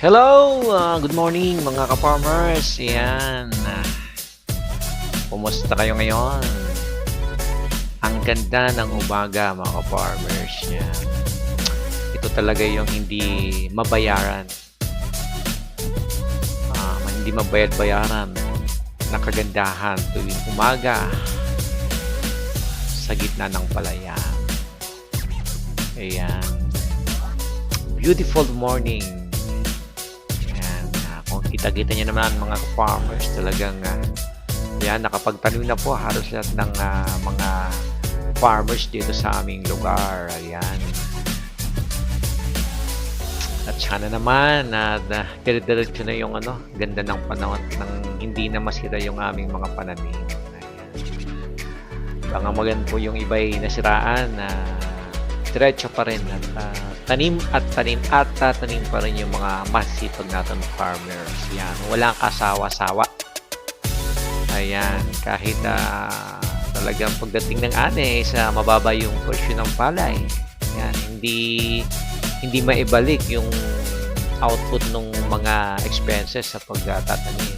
Hello! Good morning mga ka-farmers. Yan. Kumusta kayo ngayon? Ang ganda ng umaga mga ka-farmers. Yan. Ito talaga yung hindi mabayaran. Hindi mabayad-bayaran na kagandahan tuwing umaga sa gitna ng palayan. Ayan. Beautiful morning. Kita-kita nyo naman mga farmers, talagang yan, nakapagtanim na po halos lahat ng mga farmers dito sa aming lugar. Ayan. At sana naman dire-diretso na yung ganda ng panahon nang hindi na masira yung aming mga pananim. Ayan. Baka maganda po yung iba'y nasiraan na diretso pa rin at tanim pa rin yung mga masipag natin farmers. Yan, walang kasawa-sawa. Ayan, kahit talagang pagdating ng ani sa mababa yung presyo ng palay. Yan, hindi maibalik yung output ng mga expenses sa pagtatanim.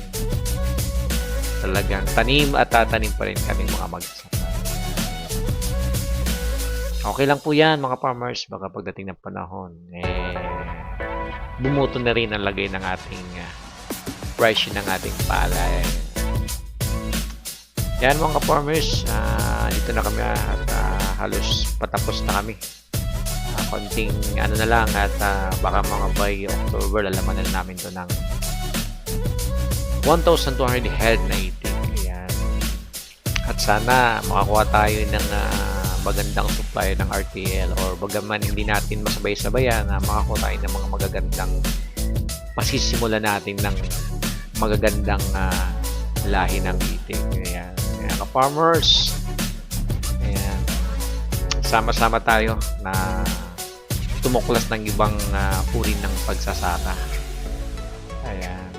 Talagang tanim at tatanim pa rin kaming mga magsasaka. Okay lang po yan mga farmers, baka pagdating ng panahon bumuto na rin ang lagay ng ating presyo ng ating palay. Yan mga farmers, dito na kami at halos patapos na kami. Konting na lang at baka mga by October lalaman na namin to ng 1,200 head na itik. Ayan. At sana makakuha tayo ng magandang supply ng RTL or bagaman hindi natin masabay-sabayan na makakuha tayo ng mga magagandang masisimulan natin ng magagandang lahi ng itik. Ayan. Ayan, ka-farmers. Ayan. Sama-sama tayo na tumuklas ng ibang uri ng pagsasaka. Ayan.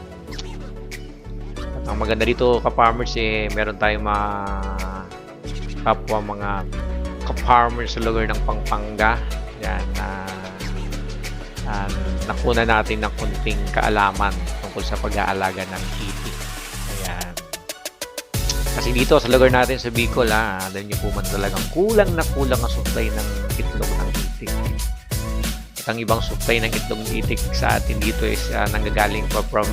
At ang maganda dito ka-farmers meron tayong mga kapwa mga ka-farmers sa lugar ng Pampanga. Yan, nakuna natin ng kunting kaalaman tungkol sa pag-aalaga ng itik. Ayan. Kasi dito sa lugar natin sa Bicol, dahil nyo po man talagang kulang na kulang ang supply ng itlog ng itik. At ang ibang supply ng itlog ng itik sa atin dito is nanggagaling pa from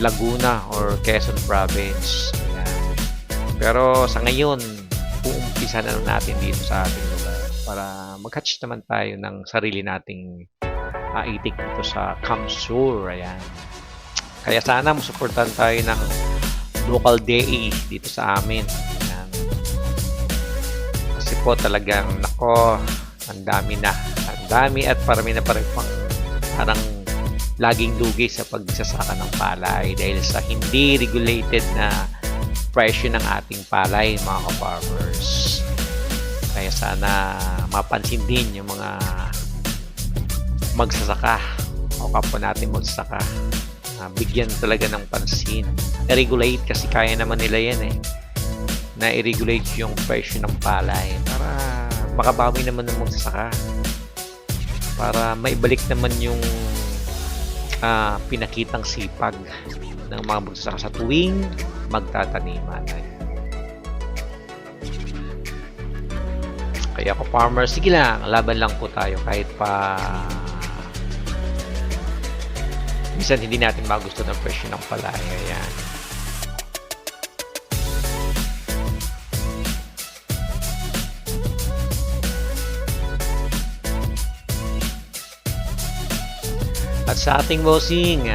Laguna or Quezon Province. Ayan. Pero sa ngayon, umpisa na natin dito sa ating lugar para mag-hatch naman tayo ng sarili nating itik dito sa Kamsur. Ayan. Kaya sana masuportahan tayo ng local DA dito sa amin. Ayan. Kasi po talagang ang dami at parami na parang parang laging dugi sa pagsasaka ng palay dahil sa hindi regulated na presyo ng ating palay mga ka-farmers. Kaya sana mapansin din yung mga magsasaka o kapwa natin magsasaka. Bigyan talaga ng pansin. I-regulate kasi kaya naman nila yan na i-regulate yung presyo ng palay para makabawi naman ng magsasaka. Para maibalik naman yung pinakitang sipag ng mga magsasaka sa tuwing magtataniman. Kaya ako farmers, sige lang, laban lang po tayo kahit pa minsan hindi natin magusto ng presyo ng palay. Ayan. At sa ating bossing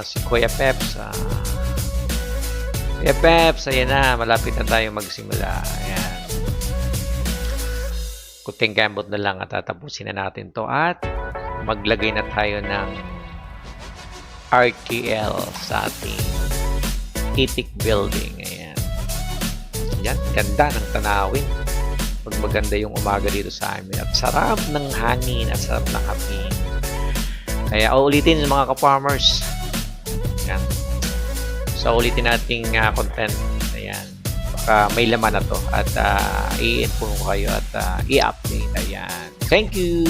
si Kuya Peps. Kuya Peps, ayan na, malapit na tayo magsimula. Ayan. Kuting gambot na lang at tatapusin na natin to at maglagay na tayo ng RTL sa ating itik building. Ayan. Ayan, ganda ng tanawin. Pag maganda yung umaga dito sa amin at sarap ng hangin at sarap ng hapin. Kaya uulitin mga ka-farmers. Ayan. So ulitin nating content. Ayan. Baka may laman na to at i-inform ko kayo at i-update. Ayan. Thank you!